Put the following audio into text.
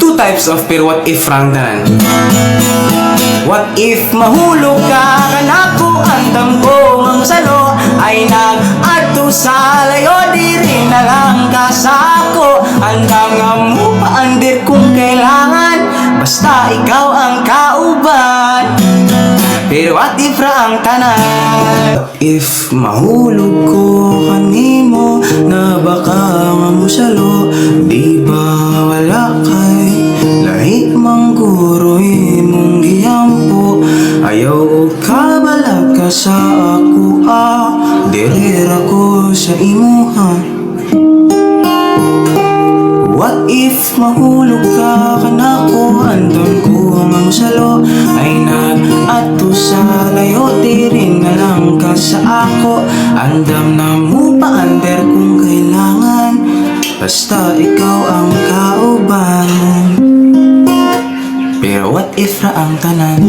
two types of pero what if rang tanan. What if mahulog ka kanako andam ko ang salo ay nag-adto sa layo diri na lang ka sa ako andam nga mo paandir kung kailangan basta ikaw ang kauban. Pero what if ra ang tanan? What if mahulog ko kanimo na baka nga mo salo di ba wala kay lahi mang guroy mong giyampo ayaw ka balag ka sa ako dirira ko sa imuha. What if mahulog ka kanako andon ko ang salo ay nag-ato sa layo diri na lang ka sa ako andam na mo pa-under kung kailangan basta ikaw ang kauban. Pero what if ra ang tanan?